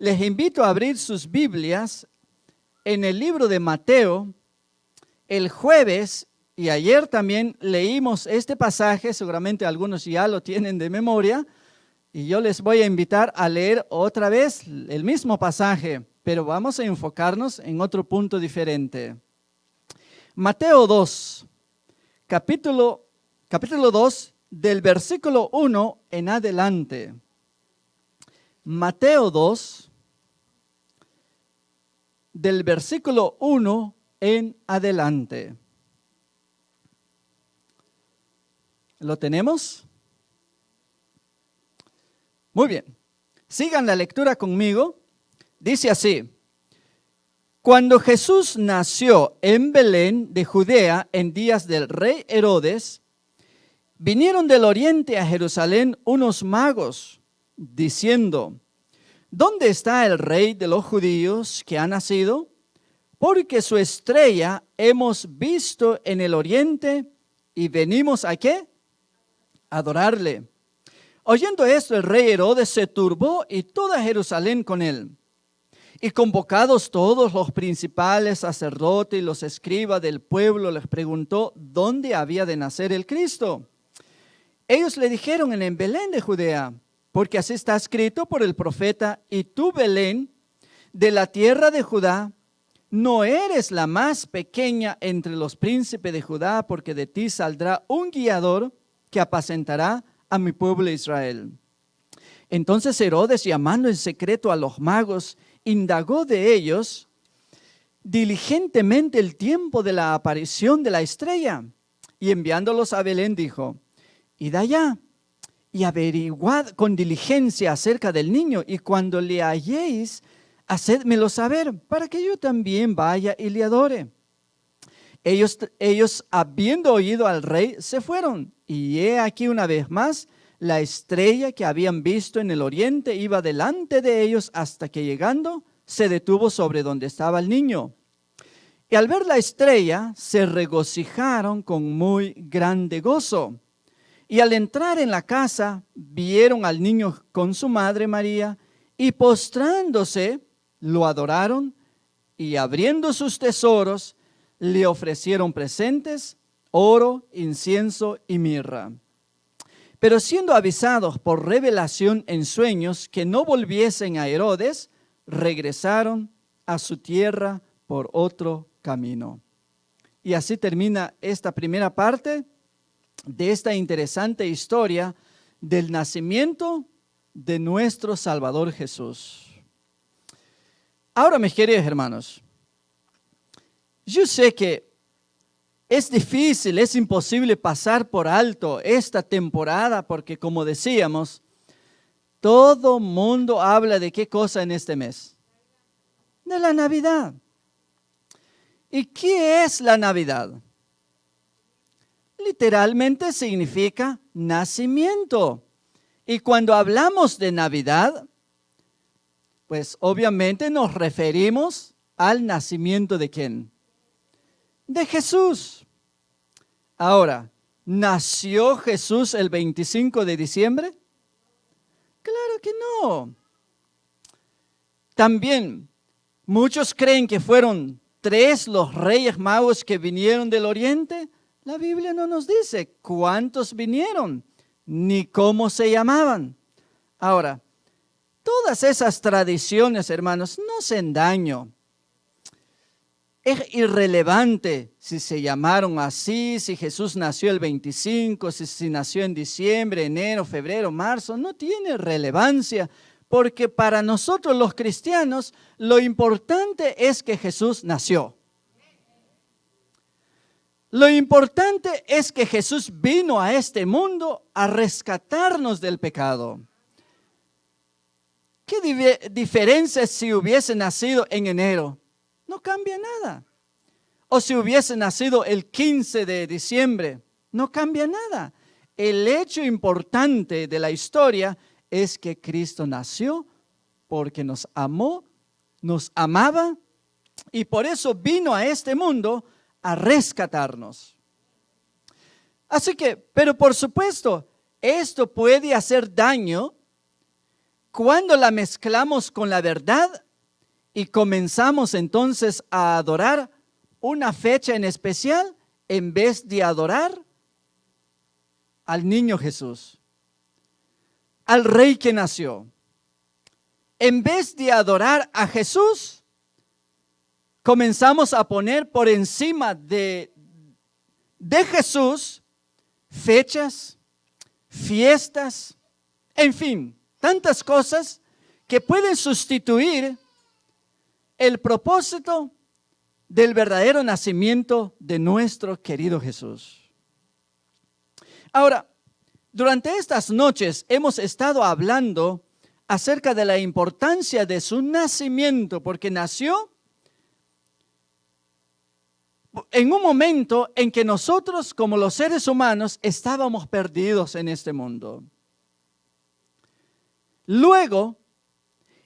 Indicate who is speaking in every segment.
Speaker 1: Les invito a abrir sus Biblias en el libro de Mateo. El jueves y ayer también leímos este pasaje, seguramente algunos ya lo tienen de memoria, y yo les voy a invitar a leer otra vez el mismo pasaje, pero vamos a enfocarnos en otro punto diferente. Mateo 2, capítulo 2, del versículo 1 en adelante. Mateo 2, del versículo 1 en adelante. ¿Lo tenemos? Muy bien. Sigan la lectura conmigo. Dice así: Cuando Jesús nació en Belén de Judea en días del rey Herodes, vinieron del oriente a Jerusalén unos magos, diciendo: ¿Dónde está el rey de los judíos que ha nacido? Porque su estrella hemos visto en el oriente y venimos ¿a qué? A adorarle. Oyendo esto, el rey Herodes se turbó y toda Jerusalén con él. Y convocados todos los principales sacerdotes y los escribas del pueblo, les preguntó dónde había de nacer el Cristo. Ellos le dijeron: en Belén de Judea, porque así está escrito por el profeta: y tú, Belén, de la tierra de Judá, no eres la más pequeña entre los príncipes de Judá, porque de ti saldrá un guiador que apacentará a mi pueblo Israel. Entonces Herodes, llamando en secreto a los magos, indagó de ellos diligentemente el tiempo de la aparición de la estrella, y enviándolos a Belén dijo: id allá y averiguad con diligencia acerca del niño, y cuando le halléis, hacédmelo saber, para que yo también vaya y le adore. Ellos, habiendo oído al rey, se fueron, y he aquí una vez más, la estrella que habían visto en el oriente iba delante de ellos, hasta que llegando, se detuvo sobre donde estaba el niño. Y al ver la estrella, se regocijaron con muy grande gozo. Y al entrar en la casa, vieron al niño con su madre María, y postrándose, lo adoraron, y abriendo sus tesoros, le ofrecieron presentes, oro, incienso y mirra. Pero siendo avisados por revelación en sueños que no volviesen a Herodes, regresaron a su tierra por otro camino. Y así termina esta primera parte de esta interesante historia del nacimiento de nuestro Salvador Jesús. Ahora, mis queridos hermanos, yo sé que es difícil, es imposible pasar por alto esta temporada porque, como decíamos, todo mundo habla de qué cosa en este mes. De la Navidad. ¿Y qué es la Navidad? Literalmente significa nacimiento. Y cuando hablamos de Navidad, pues obviamente nos referimos al nacimiento ¿de quién? De Jesús. Ahora, ¿nació Jesús el 25 de diciembre? Claro que no. También, muchos creen que fueron 3 los reyes magos que vinieron del oriente. La Biblia no nos dice cuántos vinieron, ni cómo se llamaban. Ahora, todas esas tradiciones, hermanos, no hacen daño. Es irrelevante si se llamaron así, si Jesús nació el 25, si nació en diciembre, enero, febrero, marzo. No tiene relevancia, porque para nosotros los cristianos lo importante es que Jesús nació. Lo importante es que Jesús vino a este mundo a rescatarnos del pecado. ¿Qué diferencia si hubiese nacido en enero? No cambia nada. O si hubiese nacido el 15 de diciembre, no cambia nada. El hecho importante de la historia es que Cristo nació porque nos amó, nos amaba, y por eso vino a este mundo a rescatarnos. Así que, pero por supuesto, esto puede hacer daño cuando la mezclamos con la verdad y comenzamos entonces a adorar una fecha en especial en vez de adorar al niño Jesús, al rey que nació. En vez de adorar a Jesús, comenzamos a poner por encima de Jesús fechas, fiestas, en fin, tantas cosas que pueden sustituir el propósito del verdadero nacimiento de nuestro querido Jesús. Ahora, durante estas noches hemos estado hablando acerca de la importancia de su nacimiento, porque nació en un momento en que nosotros, como los seres humanos, estábamos perdidos en este mundo. Luego,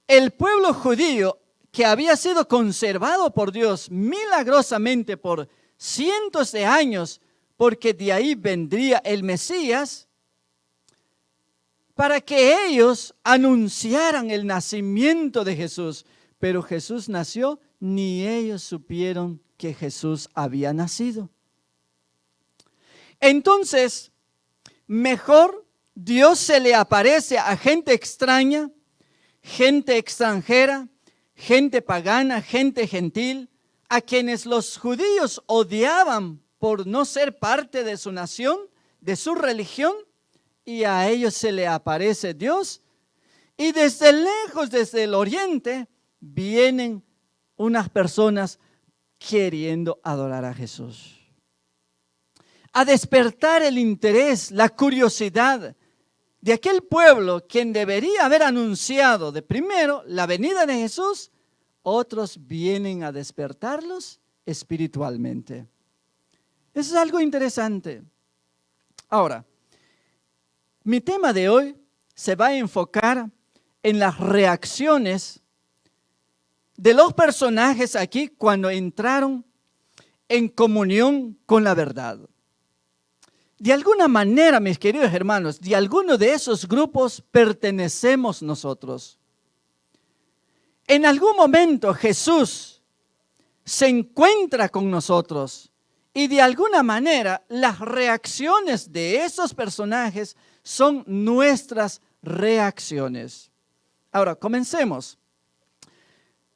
Speaker 1: el pueblo judío, que había sido conservado por Dios milagrosamente por cientos de años, porque de ahí vendría el Mesías, para que ellos anunciaran el nacimiento de Jesús. Pero Jesús nació, ni ellos supieron que Jesús había nacido. Entonces, mejor Dios se le aparece a gente extraña, gente extranjera, gente pagana, gente gentil, a quienes los judíos odiaban por no ser parte de su nación, de su religión, y a ellos se le aparece Dios. Y desde lejos, desde el oriente, vienen unas personas queriendo adorar a Jesús, a despertar el interés, la curiosidad de aquel pueblo quien debería haber anunciado de primero la venida de Jesús. Otros vienen a despertarlos espiritualmente. Eso es algo interesante. Ahora, mi tema de hoy se va a enfocar en las reacciones de los personajes aquí cuando entraron en comunión con la verdad. De alguna manera, mis queridos hermanos, de alguno de esos grupos pertenecemos nosotros. En algún momento Jesús se encuentra con nosotros y de alguna manera las reacciones de esos personajes son nuestras reacciones. Ahora, comencemos.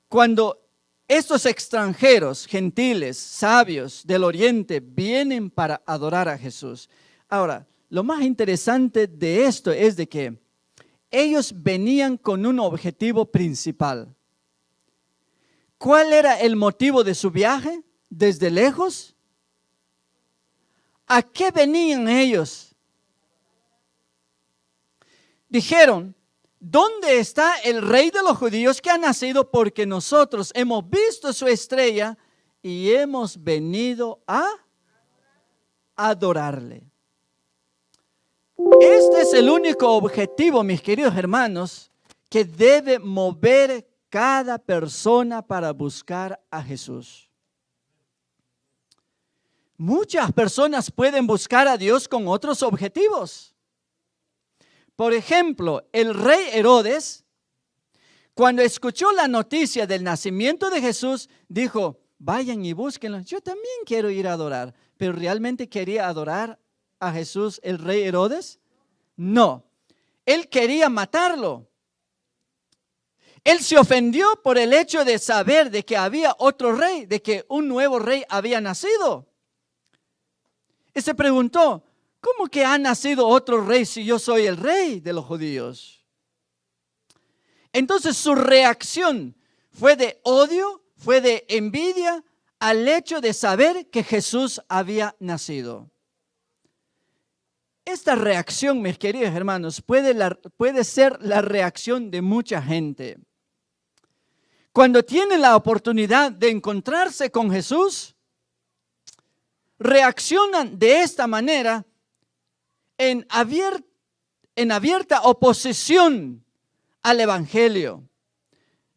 Speaker 1: Cuando estos extranjeros, gentiles, sabios del oriente vienen para adorar a Jesús. Ahora, lo más interesante de esto es de que ellos venían con un objetivo principal. ¿Cuál era el motivo de su viaje desde lejos? ¿A qué venían ellos? Dijeron, ¿dónde está el rey de los judíos que ha nacido? Porque nosotros hemos visto su estrella y hemos venido a adorarle. Este es el único objetivo, mis queridos hermanos, que debe mover cada persona para buscar a Jesús. Muchas personas pueden buscar a Dios con otros objetivos. Por ejemplo, el rey Herodes, cuando escuchó la noticia del nacimiento de Jesús, dijo, vayan y búsquenlo. Yo también quiero ir a adorar. ¿Pero realmente quería adorar a Jesús el rey Herodes? No, él quería matarlo. Él se ofendió por el hecho de saber de que había otro rey, de que un nuevo rey había nacido. Y se preguntó, ¿cómo que ha nacido otro rey si yo soy el rey de los judíos? Entonces su reacción fue de odio, fue de envidia al hecho de saber que Jesús había nacido. Esta reacción, mis queridos hermanos, puede ser la reacción de mucha gente. Cuando tienen la oportunidad de encontrarse con Jesús, reaccionan de esta manera en abierta oposición al Evangelio.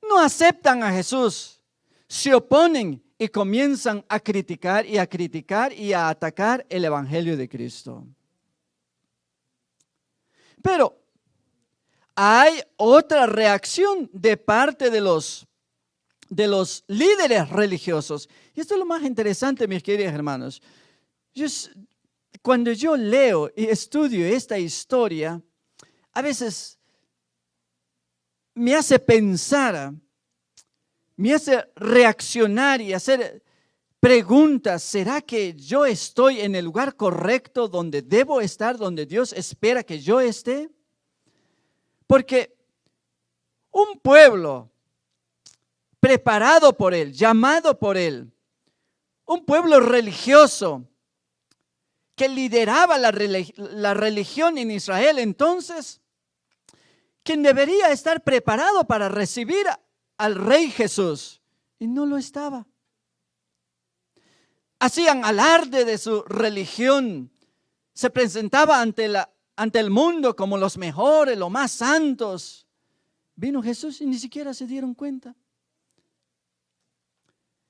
Speaker 1: No aceptan a Jesús, se oponen y comienzan a criticar y a atacar el Evangelio de Cristo. Pero hay otra reacción de parte de los líderes religiosos. Y esto es lo más interesante, mis queridos hermanos. Cuando yo leo y estudio esta historia, a veces me hace pensar, me hace reaccionar y hacer preguntas. ¿Será que yo estoy en el lugar correcto donde debo estar, donde Dios espera que yo esté? Porque un pueblo preparado por Él, llamado por Él, un pueblo religioso que lideraba la religión en Israel entonces, quien debería estar preparado para recibir al Rey Jesús, y no lo estaba. Hacían alarde de su religión, se presentaba ante el mundo como los mejores, los más santos. Vino Jesús y ni siquiera se dieron cuenta.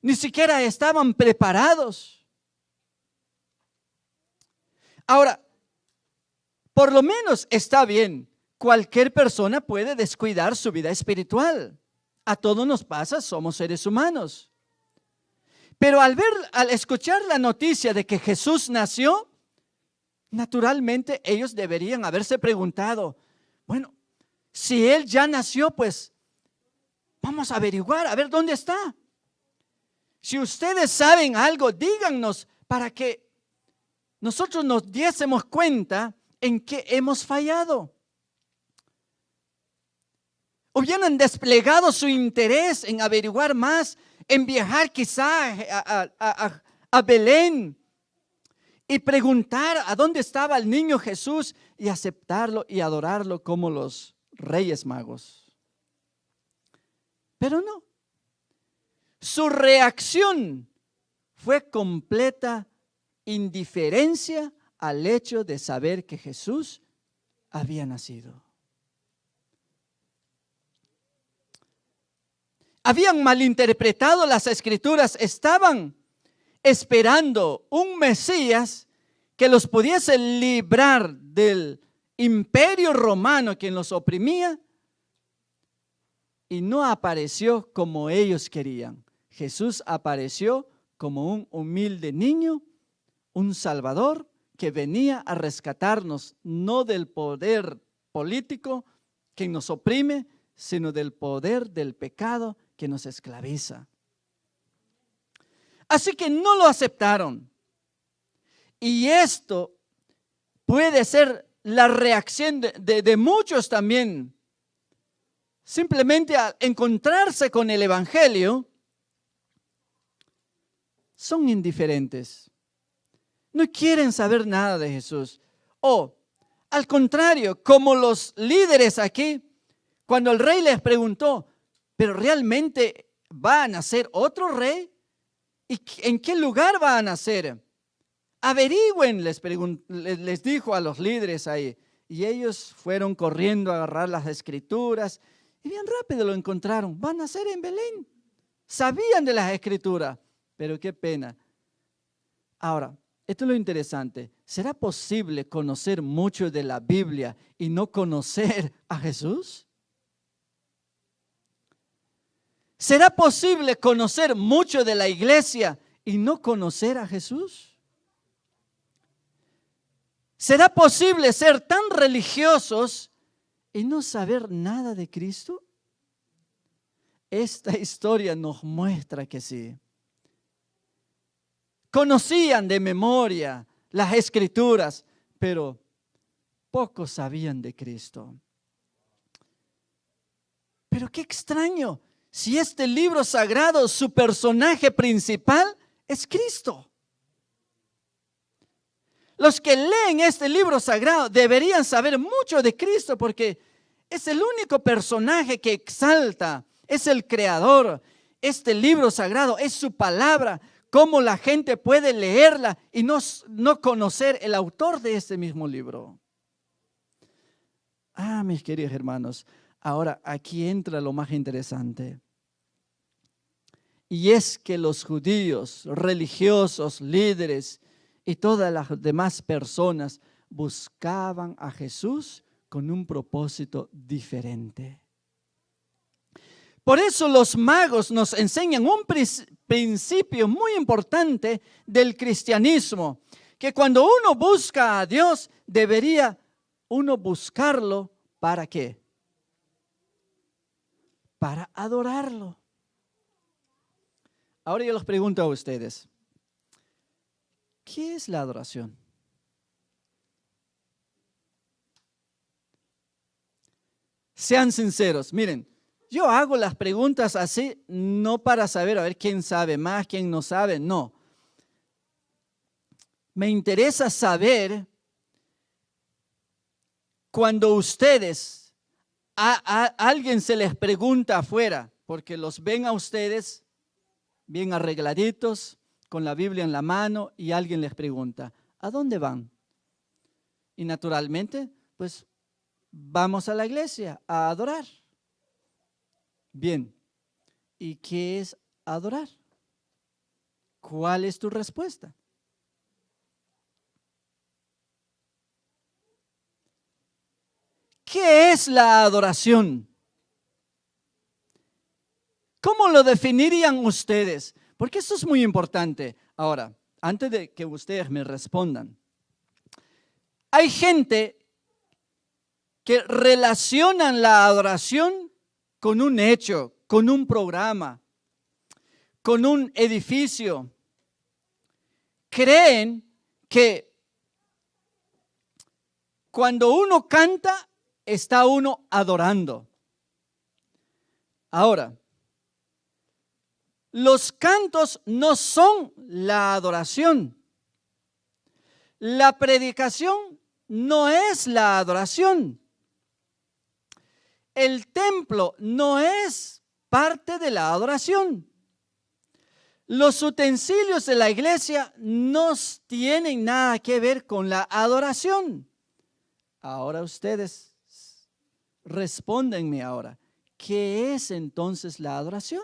Speaker 1: Ni siquiera estaban preparados. Ahora, por lo menos está bien. Cualquier persona puede descuidar su vida espiritual. A todos nos pasa, somos seres humanos. Pero al escuchar la noticia de que Jesús nació, naturalmente ellos deberían haberse preguntado, bueno, si Él ya nació, pues vamos a averiguar, a ver dónde está. Si ustedes saben algo, díganos para que nosotros nos diésemos cuenta en qué hemos fallado. Hubieran desplegado su interés en averiguar más, en viajar quizá a Belén y preguntar a dónde estaba el niño Jesús y aceptarlo y adorarlo como los Reyes Magos. Pero no. Su reacción fue completa indiferencia al hecho de saber que Jesús había nacido. Habían malinterpretado las Escrituras, estaban esperando un Mesías que los pudiese librar del imperio romano quien los oprimía, y no apareció como ellos querían. Jesús apareció como un humilde niño, un salvador que venía a rescatarnos, no del poder político que nos oprime, sino del poder del pecado que nos esclaviza. Así que no lo aceptaron. Y esto puede ser la reacción de muchos también. Simplemente al encontrarse con el Evangelio, son indiferentes. No quieren saber nada de Jesús. O, al contrario, como los líderes aquí, cuando el rey les preguntó, ¿pero realmente va a nacer otro rey? ¿Y en qué lugar va a nacer? Averigüen, les dijo a los líderes ahí. Y ellos fueron corriendo a agarrar las Escrituras y bien rápido lo encontraron. Va a nacer en Belén. Sabían de las Escrituras, pero qué pena. Ahora, esto es lo interesante. ¿Será posible conocer mucho de la Biblia y no conocer a Jesús? ¿Será posible conocer mucho de la iglesia y no conocer a Jesús? ¿Será posible ser tan religiosos y no saber nada de Cristo? Esta historia nos muestra que sí. Conocían de memoria las Escrituras, pero pocos sabían de Cristo. Pero qué extraño, si este libro sagrado, su personaje principal es Cristo. Los que leen este libro sagrado deberían saber mucho de Cristo porque es el único personaje que exalta, es el creador. Este libro sagrado es su palabra. ¿Cómo la gente puede leerla y no conocer el autor de este mismo libro? Mis queridos hermanos, ahora aquí entra lo más interesante. Y es que los judíos, religiosos, líderes y todas las demás personas buscaban a Jesús con un propósito diferente. Por eso los magos nos enseñan un principio muy importante del cristianismo, que cuando uno busca a Dios, debería uno buscarlo, ¿para qué? Para adorarlo. Ahora yo les pregunto a ustedes, ¿qué es la adoración? Sean sinceros, miren, yo hago las preguntas así, no para saber a ver quién sabe más, quién no sabe, no. Me interesa saber cuando ustedes, a alguien se les pregunta afuera, porque los ven a ustedes bien arregladitos, con la Biblia en la mano, y alguien les pregunta, ¿a dónde van? Y naturalmente, pues vamos a la iglesia a adorar. Bien, ¿y qué es adorar? ¿Cuál es tu respuesta? ¿Qué es la adoración? ¿Cómo lo definirían ustedes? Porque esto es muy importante. Ahora, antes de que ustedes me respondan, hay gente que relacionan la adoración con un hecho, con un programa, con un edificio. Creen que cuando uno canta, está uno adorando. Ahora, los cantos no son la adoración. La predicación no es la adoración. El templo no es parte de la adoración. Los utensilios de la iglesia no tienen nada que ver con la adoración. Ahora ustedes respóndenme ahora. ¿Qué es entonces la adoración?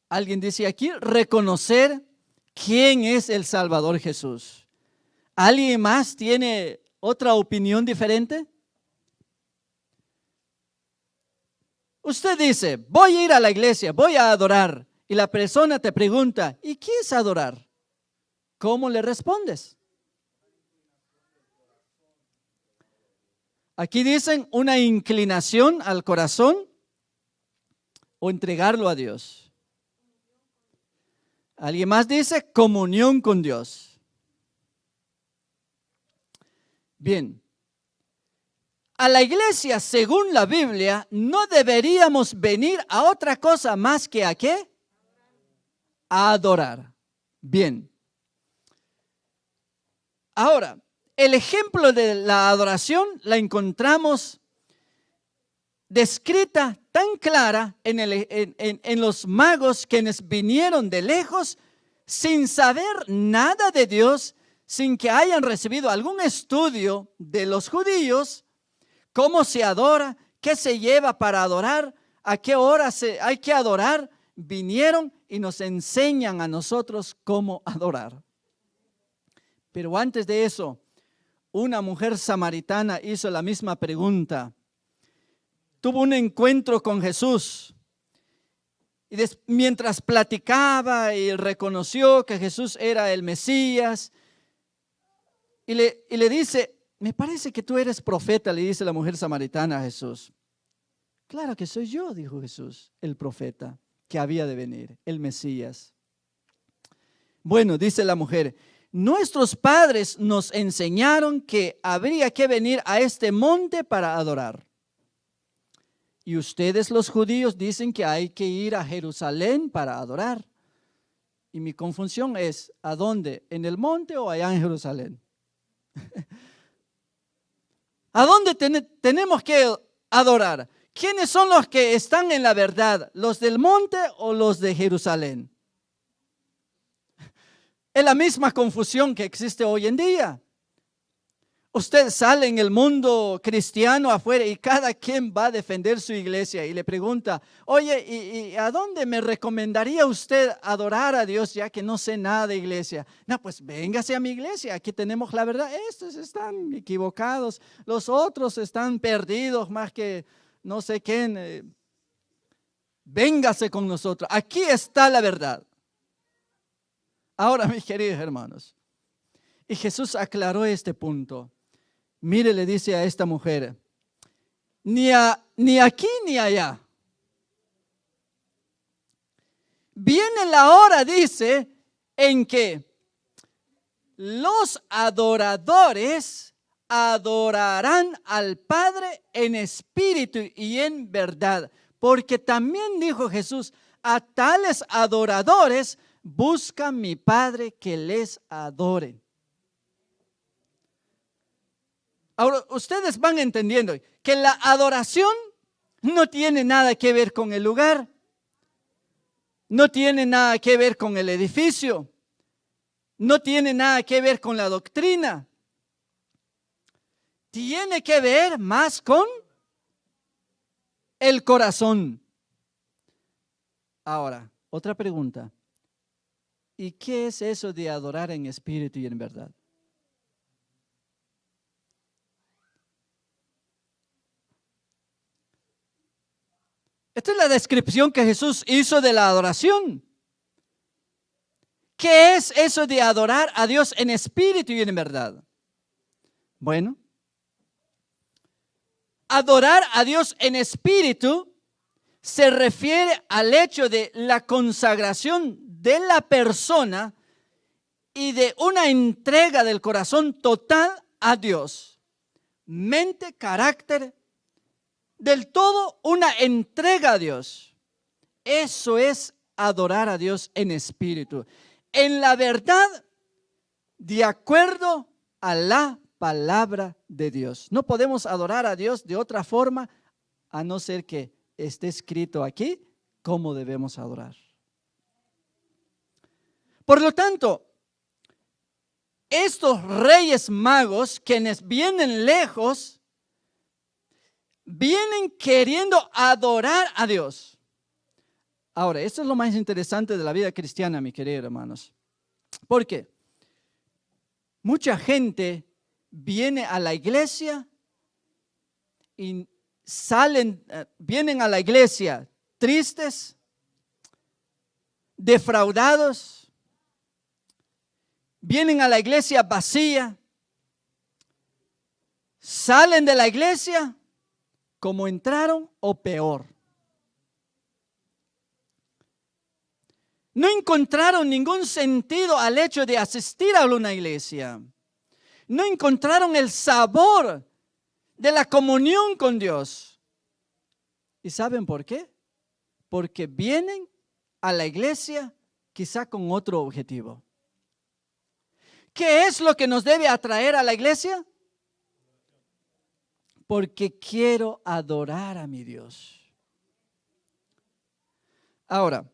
Speaker 1: Alguien dice aquí, reconocer quién es el Salvador Jesús. ¿Alguien más tiene otra opinión diferente? Usted dice, voy a ir a la iglesia, voy a adorar. Y la persona te pregunta, ¿y qué es adorar? ¿Cómo le respondes? Aquí dicen una inclinación al corazón o entregarlo a Dios. Alguien más dice comunión con Dios. Bien. A la iglesia, según la Biblia, no deberíamos venir a otra cosa más que ¿a qué? A adorar. Bien. Ahora, el ejemplo de la adoración la encontramos descrita tan clara en los magos quienes vinieron de lejos sin saber nada de Dios, sin que hayan recibido algún estudio de los judíos, cómo se adora, qué se lleva para adorar, a qué hora hay que adorar. Vinieron y nos enseñan a nosotros cómo adorar. Pero antes de eso, una mujer samaritana hizo la misma pregunta. Tuvo un encuentro con Jesús. Y mientras platicaba y reconoció que Jesús era el Mesías, y le dice, me parece que tú eres profeta, le dice la mujer samaritana a Jesús. Claro que soy yo, dijo Jesús, el profeta que había de venir, el Mesías. Bueno, dice la mujer, nuestros padres nos enseñaron que habría que venir a este monte para adorar. Y ustedes los judíos dicen que hay que ir a Jerusalén para adorar. Y mi confusión es, ¿a dónde? ¿En el monte o allá en Jerusalén? ¿A dónde tenemos que adorar? ¿Quiénes son los que están en la verdad? ¿Los del monte o los de Jerusalén? Es la misma confusión que existe hoy en día. Usted sale en el mundo cristiano afuera y cada quien va a defender su iglesia y le pregunta, oye, ¿y a dónde me recomendaría usted adorar a Dios ya que no sé nada de iglesia? No, pues véngase a mi iglesia, aquí tenemos la verdad. Estos están equivocados, los otros están perdidos más que no sé quién. Véngase con nosotros, aquí está la verdad. Ahora, mis queridos hermanos, y Jesús aclaró este punto. Mire, le dice a esta mujer, ni aquí ni allá. Viene la hora, dice, en que los adoradores adorarán al Padre en espíritu y en verdad. Porque también dijo Jesús, a tales adoradores busca mi Padre que les adore. Ahora, ustedes van entendiendo que la adoración no tiene nada que ver con el lugar, no tiene nada que ver con el edificio, no tiene nada que ver con la doctrina. Tiene que ver más con el corazón. Ahora, otra pregunta. ¿Y qué es eso de adorar en espíritu y en verdad? Esta es la descripción que Jesús hizo de la adoración. ¿Qué es eso de adorar a Dios en espíritu y en verdad? Bueno, adorar a Dios en espíritu se refiere al hecho de la consagración de la persona y de una entrega del corazón total a Dios. Mente, carácter, del todo una entrega a Dios. Eso es adorar a Dios en espíritu. En la verdad, de acuerdo a la palabra de Dios. No podemos adorar a Dios de otra forma a no ser que esté escrito aquí cómo debemos adorar. Por lo tanto, estos reyes magos, quienes vienen lejos, vienen queriendo adorar a Dios. Ahora, esto es lo más interesante de la vida cristiana, mis queridos hermanos. Porque mucha gente viene a la iglesia y vienen a la iglesia tristes, defraudados, vienen a la iglesia vacía, salen de la iglesia como entraron o peor. No encontraron ningún sentido al hecho de asistir a una iglesia. No encontraron el sabor de la comunión con Dios. ¿Y saben por qué? Porque vienen a la iglesia quizá con otro objetivo. ¿Qué es lo que nos debe atraer a la iglesia? Porque quiero adorar a mi Dios. Ahora,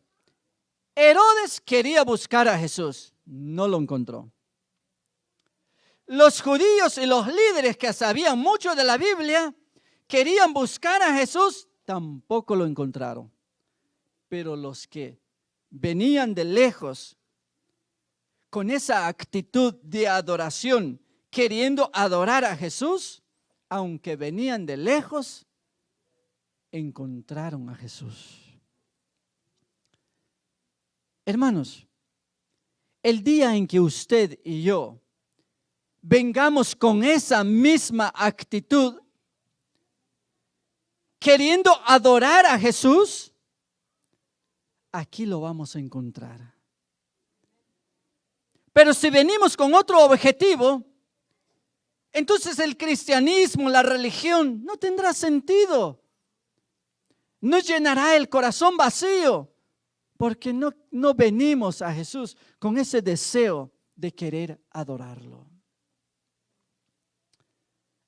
Speaker 1: Herodes quería buscar a Jesús, no lo encontró. Los judíos y los líderes que sabían mucho de la Biblia querían buscar a Jesús, tampoco lo encontraron. Pero los que venían de lejos con esa actitud de adoración, queriendo adorar a Jesús, aunque venían de lejos, encontraron a Jesús. Hermanos, el día en que usted y yo vengamos con esa misma actitud, queriendo adorar a Jesús, aquí lo vamos a encontrar. Pero si venimos con otro objetivo, entonces el cristianismo, la religión, no tendrá sentido. Nos llenará el corazón vacío, porque no venimos a Jesús con ese deseo de querer adorarlo.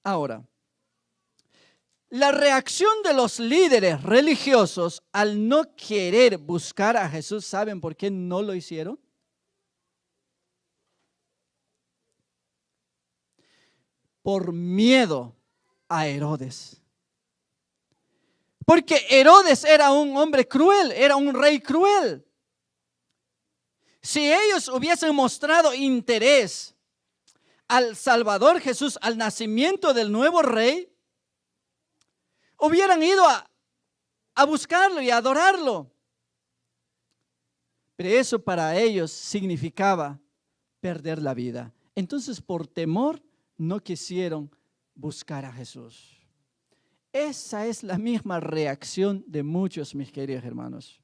Speaker 1: Ahora, la reacción de los líderes religiosos al no querer buscar a Jesús, ¿saben por qué no lo hicieron? por miedo a Herodes. Porque Herodes era un hombre cruel, era un rey cruel. Si ellos hubiesen mostrado interés al Salvador Jesús, al nacimiento del nuevo rey, hubieran ido a buscarlo y a adorarlo. Pero eso para ellos significaba perder la vida. Entonces, por temor, no quisieron buscar a Jesús. Esa es la misma reacción de muchos, mis queridos hermanos.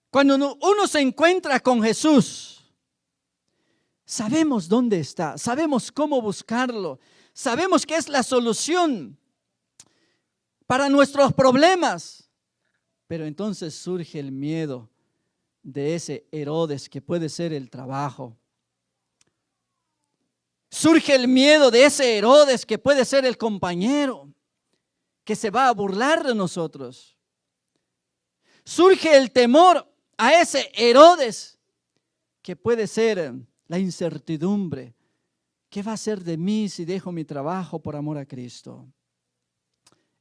Speaker 1: Cuando uno se encuentra con Jesús, sabemos dónde está, sabemos cómo buscarlo, sabemos que es la solución para nuestros problemas. Pero entonces surge el miedo de ese Herodes que puede ser el trabajo. Surge el miedo de ese Herodes que puede ser el compañero, que se va a burlar de nosotros. Surge el temor a ese Herodes que puede ser la incertidumbre. ¿Qué va a ser de mí si dejo mi trabajo por amor a Cristo?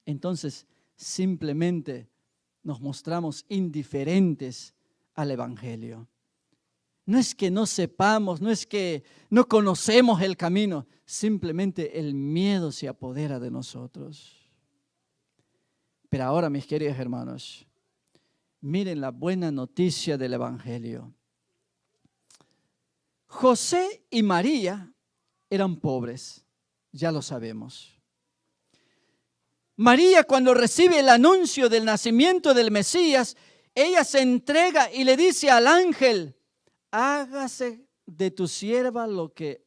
Speaker 1: Entonces, simplemente nos mostramos indiferentes al Evangelio. No es que no sepamos, no es que no conocemos el camino, simplemente el miedo se apodera de nosotros. Pero ahora, mis queridos hermanos, miren la buena noticia del Evangelio. José y María eran pobres, ya lo sabemos. María, cuando recibe el anuncio del nacimiento del Mesías, ella se entrega y le dice al ángel: hágase de tu sierva lo que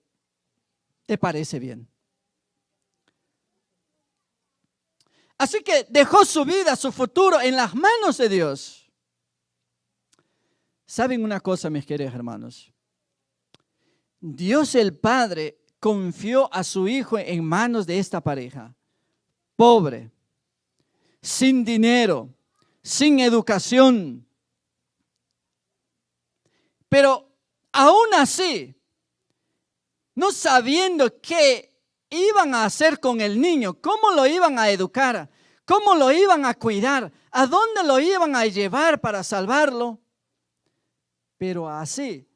Speaker 1: te parece bien. Así que dejó su vida, su futuro en las manos de Dios. ¿Saben una cosa, mis queridos hermanos? Dios el Padre confió a su Hijo en manos de esta pareja, pobre, sin dinero, sin educación. Pero aún así, no sabiendo qué iban a hacer con el niño, cómo lo iban a educar, cómo lo iban a cuidar, a dónde lo iban a llevar para salvarlo. Pero así,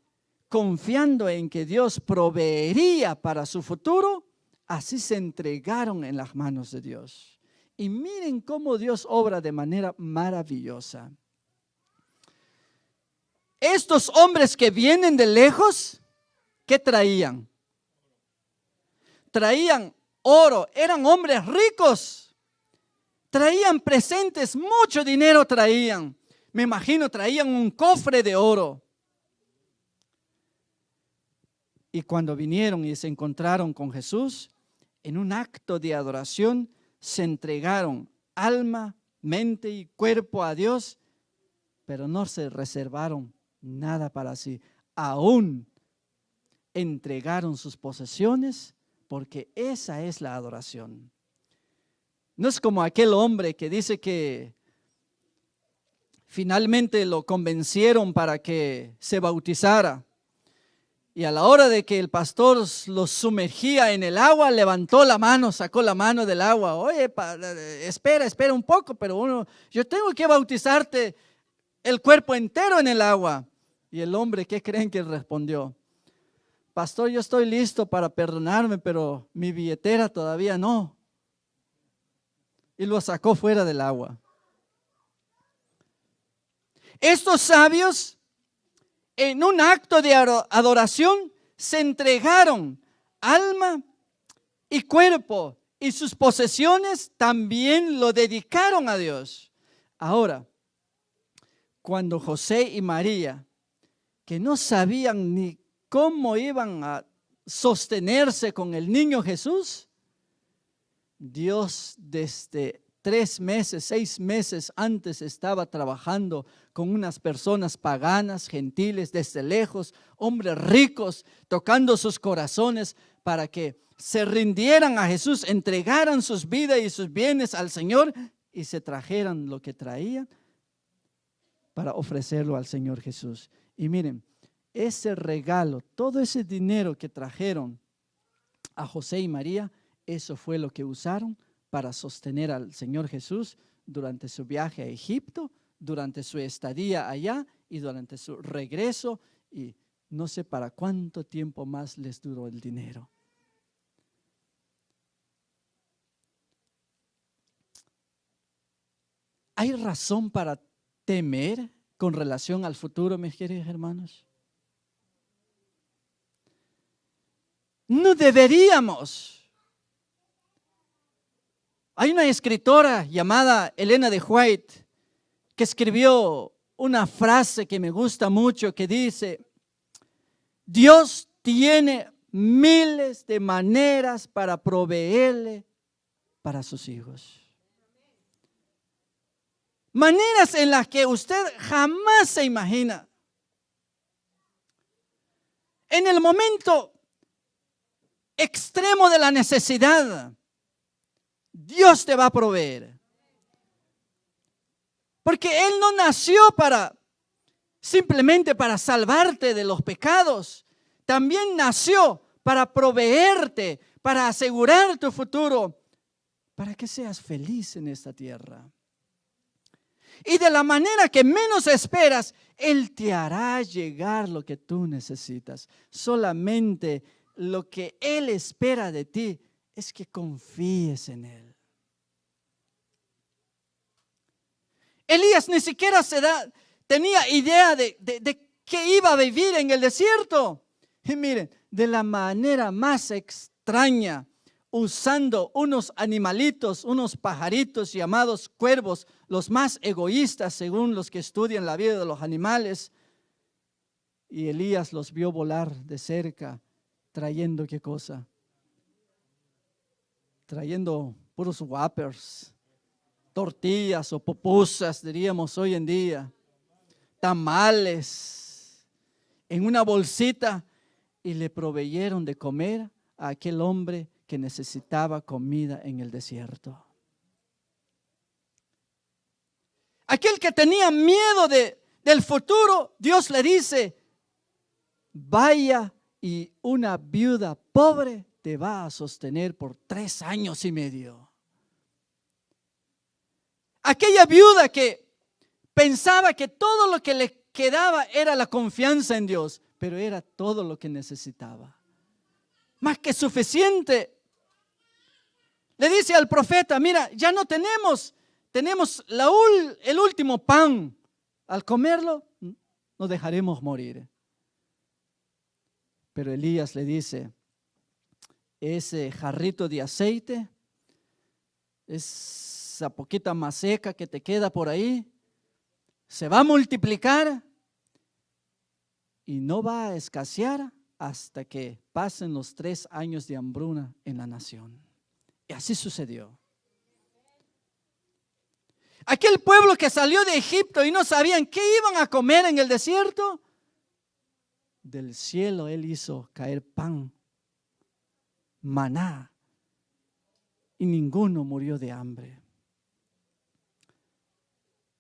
Speaker 1: confiando en que Dios proveería para su futuro, así se entregaron en las manos de Dios. Y miren cómo Dios obra de manera maravillosa. Estos hombres que vienen de lejos, ¿qué traían? Traían oro, eran hombres ricos. Traían presentes, mucho dinero traían. Me imagino traían un cofre de oro. Y cuando vinieron y se encontraron con Jesús, en un acto de adoración, se entregaron alma, mente y cuerpo a Dios, pero no se reservaron nada para sí. Aún entregaron sus posesiones, porque esa es la adoración. No es como aquel hombre que dice que finalmente lo convencieron para que se bautizara. Y a la hora de que el pastor lo sumergía en el agua, levantó la mano, sacó la mano del agua. Oye, espera un poco, pero yo tengo que bautizarte el cuerpo entero en el agua. Y el hombre, ¿qué creen que respondió? Pastor, yo estoy listo para perdonarme, pero mi billetera todavía no. Y lo sacó fuera del agua. Estos sabios, en un acto de adoración, se entregaron alma y cuerpo, y sus posesiones también lo dedicaron a Dios. Ahora, cuando José y María, que no sabían ni cómo iban a sostenerse con el niño Jesús, Dios desde 3 meses, 6 meses antes estaba trabajando con unas personas paganas, gentiles, desde lejos, hombres ricos, tocando sus corazones para que se rindieran a Jesús, entregaran sus vidas y sus bienes al Señor y se trajeran lo que traían para ofrecerlo al Señor Jesús. Y miren, ese regalo, todo ese dinero que trajeron a José y María, eso fue lo que usaron para sostener al Señor Jesús durante su viaje a Egipto, durante su estadía allá y durante su regreso, y no sé para cuánto tiempo más les duró el dinero. ¿Hay razón para temer con relación al futuro, mis queridos hermanos? No deberíamos. Hay una escritora llamada Elena de White que escribió una frase que me gusta mucho, que dice: Dios tiene miles de maneras para proveerle para sus hijos. Maneras en las que usted jamás se imagina. En el momento extremo de la necesidad, Dios te va a proveer. Porque Él no nació simplemente para salvarte de los pecados. También nació para proveerte, para asegurar tu futuro, para que seas feliz en esta tierra. Y de la manera que menos esperas, Él te hará llegar lo que tú necesitas. Solamente lo que Él espera de ti es que confíes en Él. Elías ni siquiera tenía idea de que iba a vivir en el desierto. Y miren, de la manera más extraña, usando unos animalitos, unos pajaritos llamados cuervos, los más egoístas según los que estudian la vida de los animales. Y Elías los vio volar de cerca, trayendo ¿qué cosa? Trayendo puros whoppers, tortillas o pupusas, diríamos hoy en día, tamales, en una bolsita, y le proveyeron de comer a aquel hombre que necesitaba comida en el desierto. Aquel que tenía miedo del futuro, Dios le dice: vaya y una viuda pobre te va a sostener por 3 años y medio. Aquella viuda que pensaba que todo lo que le quedaba era la confianza en Dios, pero era todo lo que necesitaba. Más que suficiente. Le dice al profeta: mira, ya no tenemos el último pan. Al comerlo, nos dejaremos morir. Pero Elías le dice: ese jarrito de aceite, esa poquita maseca que te queda por ahí, se va a multiplicar y no va a escasear hasta que pasen los 3 años de hambruna en la nación. Y así sucedió. Aquel pueblo que salió de Egipto y no sabían qué iban a comer en el desierto, del cielo Él hizo caer pan, maná, y ninguno murió de hambre.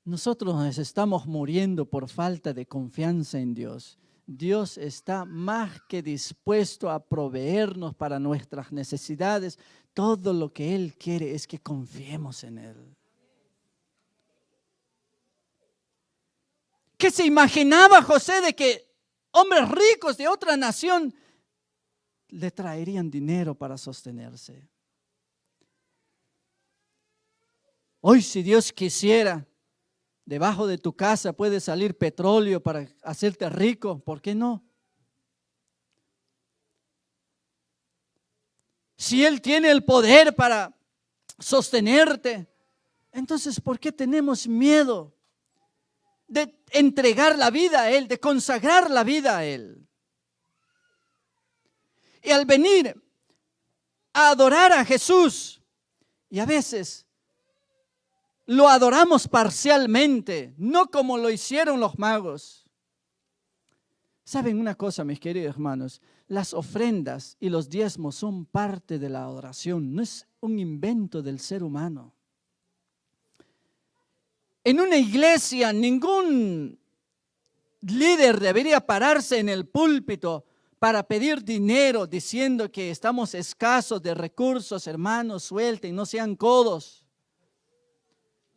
Speaker 1: Nosotros nos estamos muriendo por falta de confianza en Dios. Dios está más que dispuesto a proveernos para nuestras necesidades. Todo lo que Él quiere es que confiemos en Él. ¿Qué se imaginaba José de que hombres ricos de otra nación le traerían dinero para sostenerse? Hoy, si Dios quisiera, debajo de tu casa puede salir petróleo para hacerte rico. ¿Por qué no? Si Él tiene el poder para sostenerte, entonces ¿por qué tenemos miedo de entregar la vida a Él, de consagrar la vida a Él? Y al venir a adorar a Jesús, y a veces lo adoramos parcialmente, no como lo hicieron los magos. ¿Saben una cosa, mis queridos hermanos? Las ofrendas y los diezmos son parte de la adoración, no es un invento del ser humano. En una iglesia, ningún líder debería pararse en el púlpito para pedir dinero diciendo que estamos escasos de recursos, hermanos, suelten, no sean codos.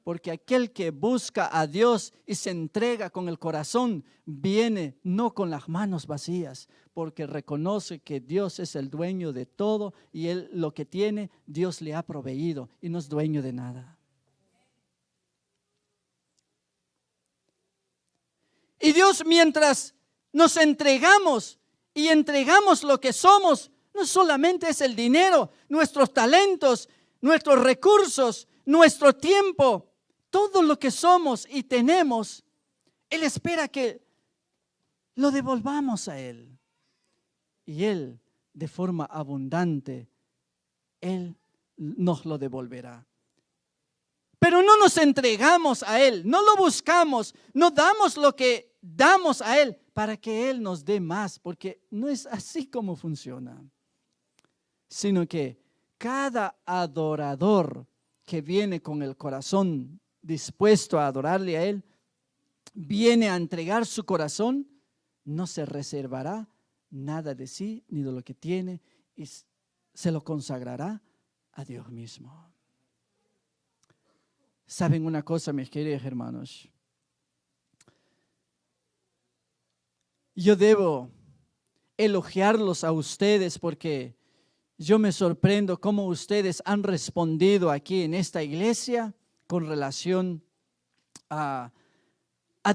Speaker 1: Porque aquel que busca a Dios y se entrega con el corazón, viene no con las manos vacías, porque reconoce que Dios es el dueño de todo y él lo que tiene, Dios le ha proveído y no es dueño de nada. Y Dios, mientras nos entregamos y entregamos lo que somos, no solamente es el dinero, nuestros talentos, nuestros recursos, nuestro tiempo, todo lo que somos y tenemos, Él espera que lo devolvamos a Él. Y Él, de forma abundante, Él nos lo devolverá. Pero no nos entregamos a Él, no lo buscamos, no damos lo que damos a Él para que Él nos dé más, porque no es así como funciona. Sino que cada adorador que viene con el corazón dispuesto a adorarle a Él, viene a entregar su corazón, no se reservará nada de sí ni de lo que tiene y se lo consagrará a Dios mismo. ¿Saben una cosa, mis queridos hermanos? Yo debo elogiarlos a ustedes porque yo me sorprendo cómo ustedes han respondido aquí en esta iglesia con relación a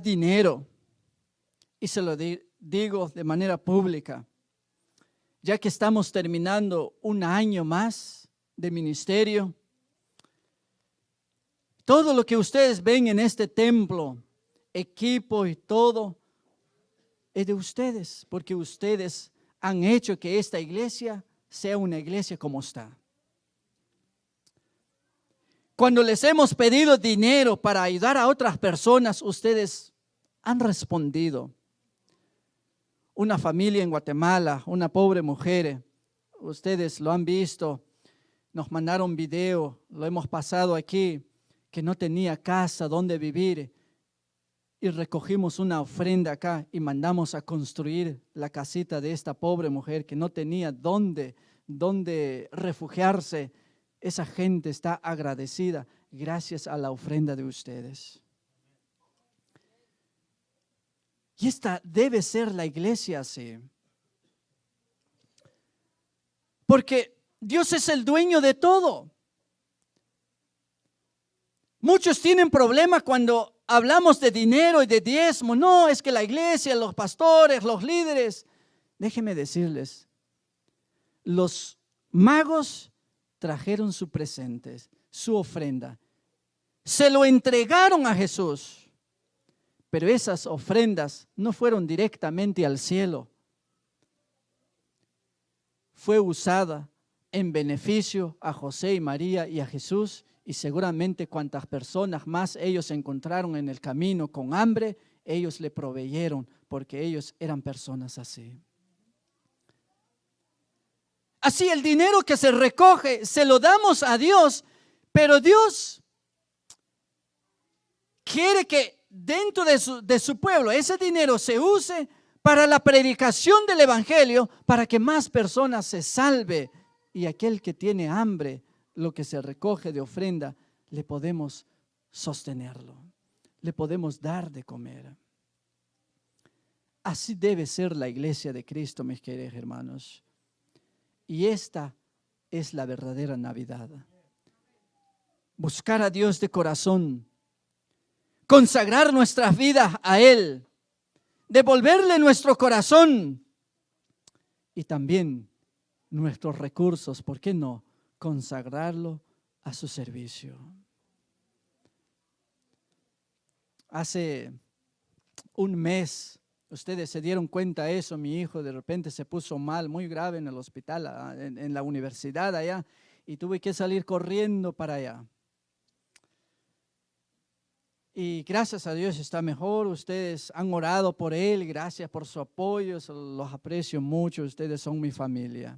Speaker 1: dinero. Y se lo digo de manera pública, ya que estamos terminando un año más de ministerio. Todo lo que ustedes ven en este templo, equipo y todo, es de ustedes, porque ustedes han hecho que esta iglesia sea una iglesia como está. Cuando les hemos pedido dinero para ayudar a otras personas, ustedes han respondido. Una familia en Guatemala, una pobre mujer, ustedes lo han visto, nos mandaron video, lo hemos pasado aquí, que no tenía casa donde vivir y recogimos una ofrenda acá y mandamos a construir la casita de esta pobre mujer que no tenía dónde refugiarse. Esa gente está agradecida gracias a la ofrenda de ustedes. Y esta debe ser la iglesia así. Porque Dios es el dueño de todo. Muchos tienen problemas cuando hablamos de dinero y de diezmo. No, es que la iglesia, los pastores, los líderes. Déjenme decirles, los magos trajeron sus presentes, su ofrenda. Se lo entregaron a Jesús. Pero esas ofrendas no fueron directamente al cielo. Fue usada en beneficio a José y María y a Jesús. Y seguramente cuantas personas más ellos encontraron en el camino con hambre, ellos le proveyeron porque ellos eran personas así. Así el dinero que se recoge, se lo damos a Dios, pero Dios quiere que dentro de su pueblo ese dinero se use para la predicación del evangelio, para que más personas se salve. Y aquel que tiene hambre, lo que se recoge de ofrenda, le podemos sostenerlo, le podemos dar de comer. Así debe ser la iglesia de Cristo, mis queridos hermanos. Y esta es la verdadera Navidad. Buscar a Dios de corazón, consagrar nuestras vidas a Él, devolverle nuestro corazón y también nuestros recursos, ¿por qué no? Consagrarlo a su servicio. Hace un mes, ustedes se dieron cuenta de eso, mi hijo de repente se puso mal, muy grave en el hospital, en la universidad allá, y tuve que salir corriendo para allá. Y gracias a Dios está mejor, ustedes han orado por él, gracias por su apoyo, los aprecio mucho, ustedes son mi familia.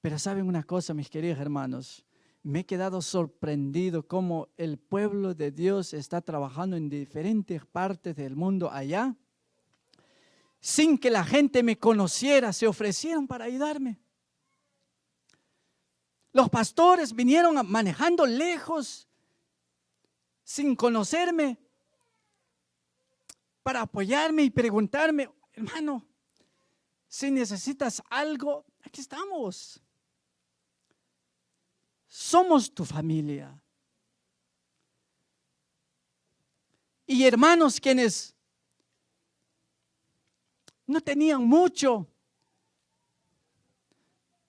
Speaker 1: Pero saben una cosa, mis queridos hermanos, me he quedado sorprendido cómo el pueblo de Dios está trabajando en diferentes partes del mundo allá. sin que la gente me conociera, se ofrecieron para ayudarme. Los pastores vinieron manejando lejos, sin conocerme, para apoyarme y preguntarme: hermano, si necesitas algo, aquí estamos. Somos tu familia. Y hermanos quienes no tenían mucho,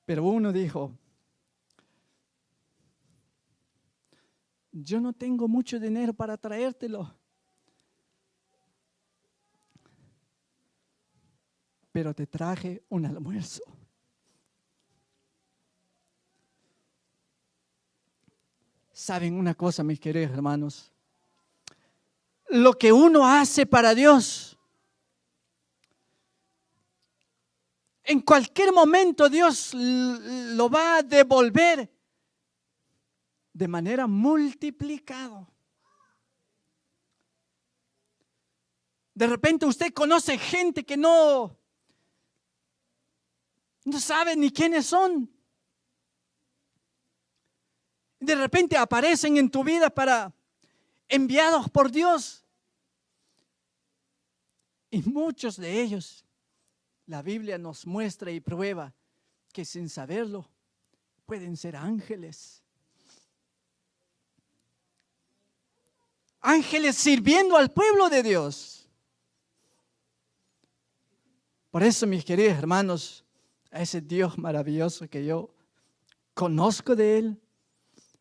Speaker 1: pero uno dijo: yo no tengo mucho dinero para traértelo, pero te traje un almuerzo. ¿Saben una cosa, mis queridos hermanos? Lo que uno hace para Dios, en cualquier momento Dios lo va a devolver de manera multiplicada. De repente usted conoce gente que no sabe ni quiénes son. De repente aparecen en tu vida enviados por Dios. Y muchos de ellos, la Biblia nos muestra y prueba que sin saberlo pueden ser ángeles. Ángeles sirviendo al pueblo de Dios. Por eso, mis queridos hermanos, a ese Dios maravilloso que yo conozco de Él,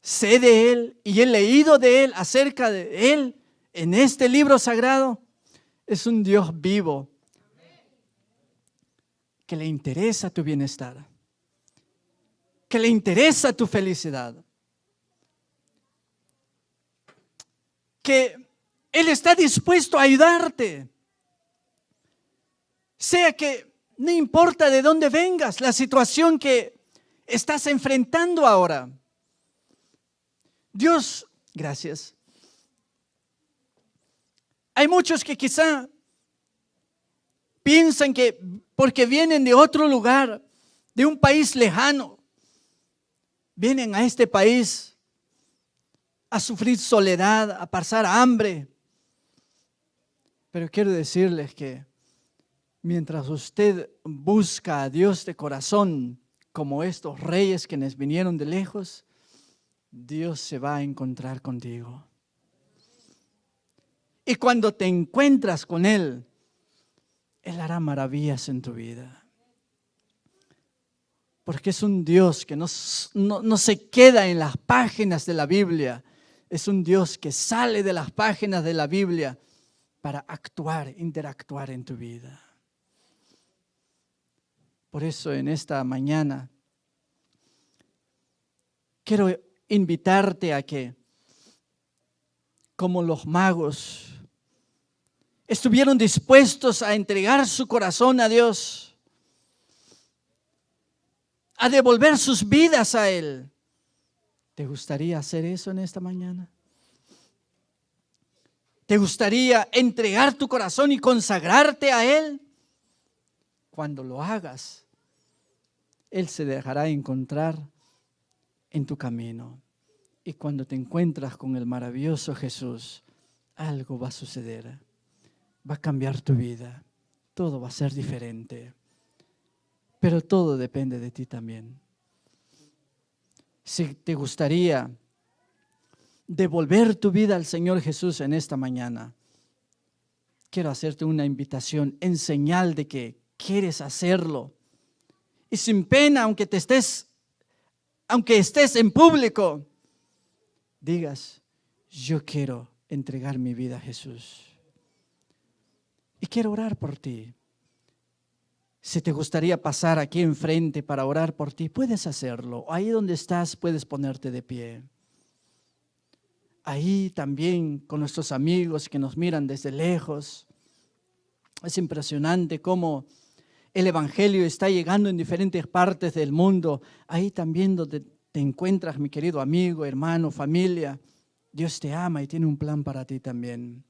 Speaker 1: sé de Él y he leído de Él, acerca de Él en este libro sagrado, es un Dios vivo que le interesa tu bienestar, que le interesa tu felicidad, que Él está dispuesto a ayudarte, sea que no importa de dónde vengas, la situación que estás enfrentando ahora. Dios, gracias. Hay muchos que quizá piensan que porque vienen de otro lugar, de un país lejano, vienen a este país a sufrir soledad, a pasar hambre. Pero quiero decirles que mientras usted busca a Dios de corazón, como estos reyes quienes vinieron de lejos, Dios se va a encontrar contigo. Y cuando te encuentras con Él, Él hará maravillas en tu vida. Porque es un Dios que no se queda en las páginas de la Biblia. Es un Dios que sale de las páginas de la Biblia para actuar, interactuar en tu vida. Por eso en esta mañana quiero invitarte a que, como los magos estuvieron dispuestos a entregar su corazón a Dios, a devolver sus vidas a Él, ¿te gustaría hacer eso en esta mañana? ¿Te gustaría entregar tu corazón y consagrarte a Él? Cuando lo hagas, Él se dejará encontrar en tu camino. Y cuando te encuentras con el maravilloso Jesús, algo va a suceder. Va a cambiar tu vida. Todo va a ser diferente. Pero todo depende de ti también. Si te gustaría devolver tu vida al Señor Jesús en esta mañana, quiero hacerte una invitación en señal de que quieres hacerlo. Y sin pena, aunque estés en público, digas: yo quiero entregar mi vida a Jesús. Y quiero orar por ti. Si te gustaría pasar aquí enfrente para orar por ti, puedes hacerlo. Ahí donde estás puedes ponerte de pie. Ahí también con nuestros amigos que nos miran desde lejos. Es impresionante cómo el Evangelio está llegando en diferentes partes del mundo. Ahí también donde te encuentras, mi querido amigo, hermano, familia, Dios te ama y tiene un plan para ti también.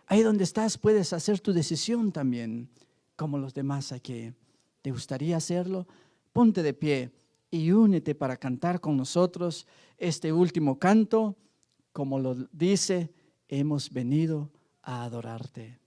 Speaker 1: Ahí donde estás puedes hacer tu decisión también. como los demás aquí. ¿Te gustaría hacerlo? Ponte de pie y únete para cantar con nosotros este último canto. Como lo dice, hemos venido a adorarte.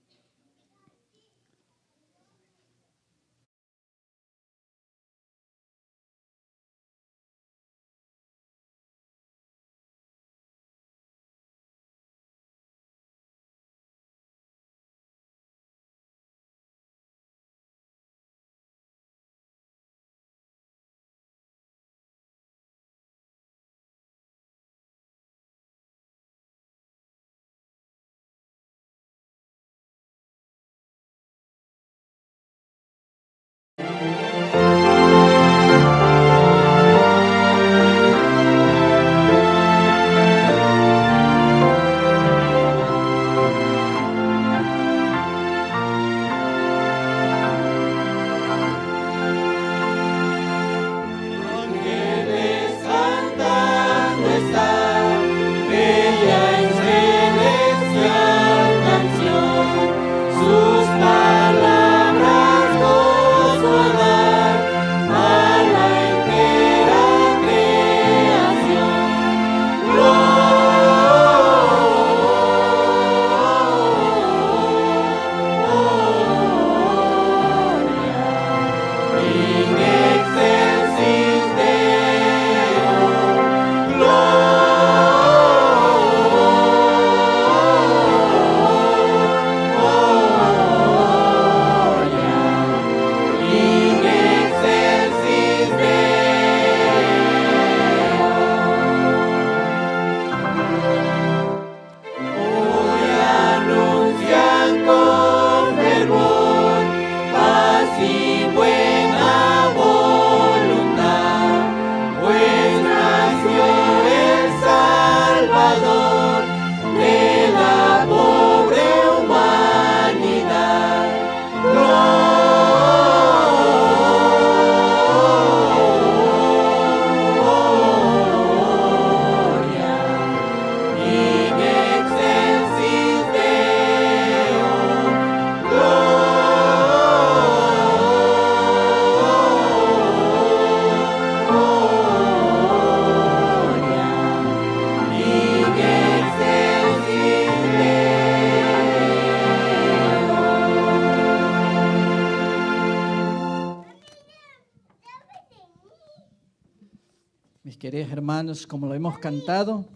Speaker 1: Mis queridos hermanos, como lo hemos cantado,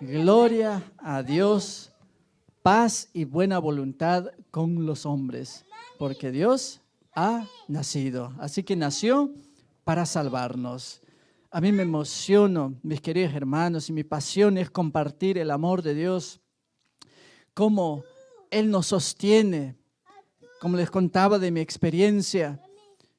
Speaker 1: gloria a Dios, paz y buena voluntad con los hombres, porque Dios ha nacido. Así que nació para salvarnos. A mí me emociono, mis queridos hermanos, y mi pasión es compartir el amor de Dios, cómo Él nos sostiene, como les contaba de mi experiencia.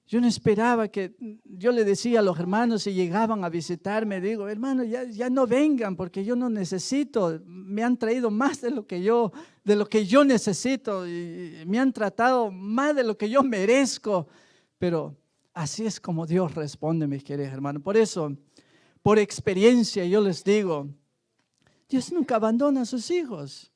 Speaker 1: Yo no esperaba que, yo le decía a los hermanos si llegaban a visitarme, digo, hermanos, ya no vengan porque yo no necesito, me han traído más de lo que yo necesito y me han tratado más de lo que yo merezco, pero así es como Dios responde, mis queridos hermanos. Por eso, por experiencia yo les digo, Dios nunca abandona a sus hijos.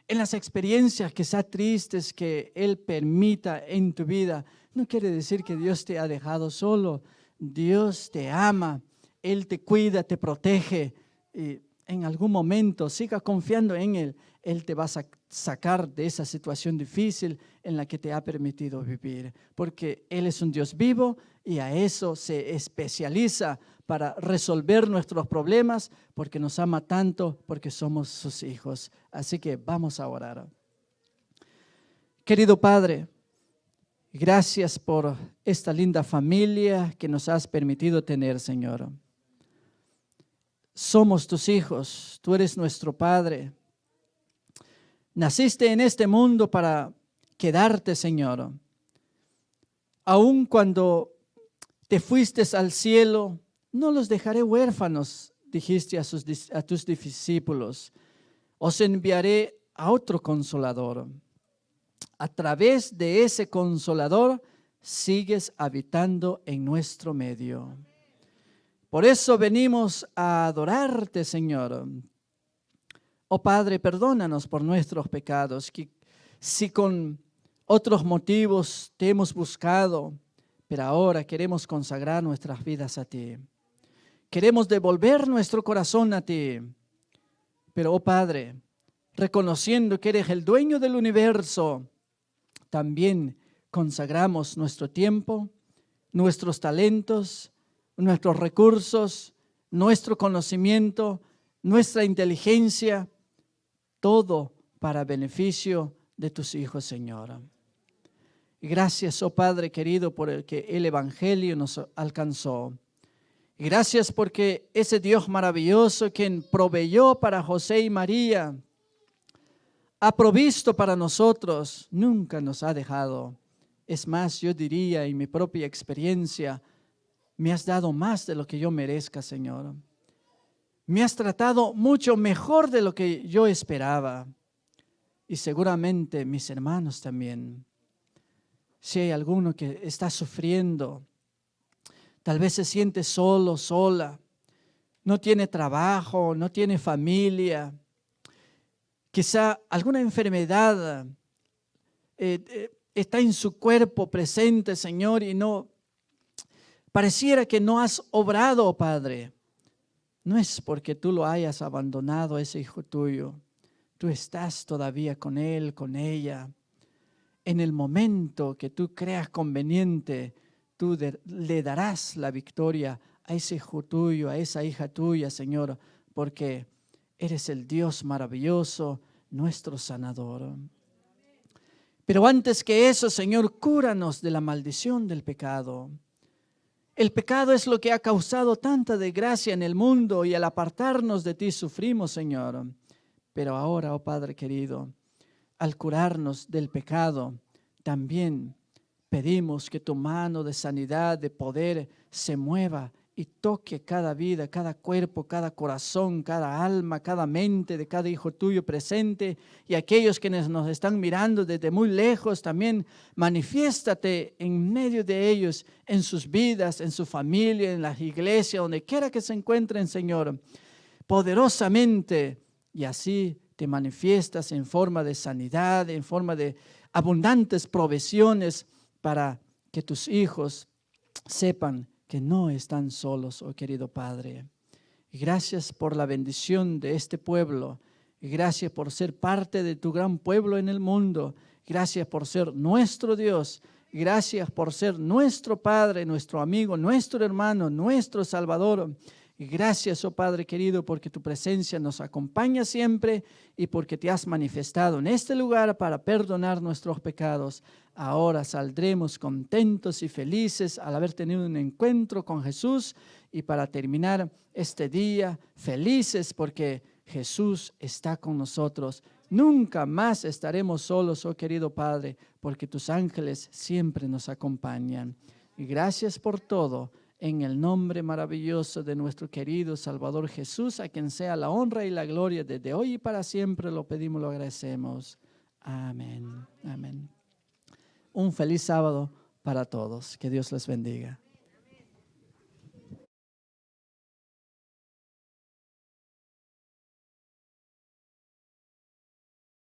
Speaker 1: En las experiencias quizá tristes que Él permita en tu vida, no quiere decir que Dios te ha dejado solo. Dios te ama, Él te cuida, te protege. Y en algún momento siga confiando en Él. Él te va a sacar de esa situación difícil en la que te ha permitido vivir. Porque Él es un Dios vivo y a eso se especializa para resolver nuestros problemas, porque nos ama tanto, porque somos sus hijos. Así que vamos a orar. Querido Padre, gracias por esta linda familia que nos has permitido tener, Señor. Somos tus hijos, tú eres nuestro Padre. Naciste en este mundo para quedarte, Señor. Aun cuando te fuiste al cielo, no los dejaré huérfanos, dijiste a tus discípulos. Os enviaré a otro consolador. A través de ese consolador sigues habitando en nuestro medio. Por eso venimos a adorarte, Señor. Oh Padre, perdónanos por nuestros pecados. Que si con otros motivos te hemos buscado, pero ahora queremos consagrar nuestras vidas a ti. Queremos devolver nuestro corazón a ti. Pero, oh Padre, reconociendo que eres el dueño del universo, también consagramos nuestro tiempo, nuestros talentos, nuestros recursos, nuestro conocimiento, nuestra inteligencia, todo para beneficio de tus hijos, Señor. Gracias, oh Padre querido, por el que el Evangelio nos alcanzó. Gracias porque ese Dios maravilloso quien proveyó para José y María, ha provisto para nosotros, nunca nos ha dejado. Es más, yo diría en mi propia experiencia, me has dado más de lo que yo merezca, Señor. Me has tratado mucho mejor de lo que yo esperaba. Y seguramente mis hermanos también. Si hay alguno que está sufriendo, tal vez se siente solo, sola, no tiene trabajo, no tiene familia, quizá alguna enfermedad está en su cuerpo presente, Señor, y no pareciera que no has obrado, Padre. No es porque tú lo hayas abandonado a ese hijo tuyo. Tú estás todavía con él, con ella. En el momento que tú creas conveniente, tú le darás la victoria a ese hijo tuyo, a esa hija tuya, Señor, porque eres el Dios maravilloso, nuestro sanador. Pero antes que eso, Señor, cúranos de la maldición del pecado. El pecado es lo que ha causado tanta desgracia en el mundo y al apartarnos de ti sufrimos, Señor. Pero ahora, oh Padre querido, al curarnos del pecado, también pedimos que tu mano de sanidad, de poder, se mueva y toque cada vida, cada cuerpo, cada corazón, cada alma, cada mente de cada hijo tuyo presente. Y aquellos que nos están mirando desde muy lejos, también manifiéstate en medio de ellos, en sus vidas, en su familia, en las iglesias, donde quiera que se encuentren, Señor, poderosamente. Y así te manifiestas en forma de sanidad, en forma de abundantes provisiones para que tus hijos sepan que no están solos, oh querido Padre. Gracias por la bendición de este pueblo. Gracias por ser parte de tu gran pueblo en el mundo. Gracias por ser nuestro Dios. Gracias por ser nuestro Padre, nuestro amigo, nuestro hermano, nuestro Salvador. Gracias, oh Padre querido, porque tu presencia nos acompaña siempre y porque te has manifestado en este lugar para perdonar nuestros pecados. Ahora saldremos contentos y felices al haber tenido un encuentro con Jesús y para terminar este día felices porque Jesús está con nosotros. Nunca más estaremos solos, oh querido Padre, porque tus ángeles siempre nos acompañan. Y gracias por todo. En el nombre maravilloso de nuestro querido Salvador Jesús, a quien sea la honra y la gloria desde hoy y para siempre, lo pedimos, lo agradecemos. Amén. Amén. Un feliz sábado para todos. Que Dios les bendiga.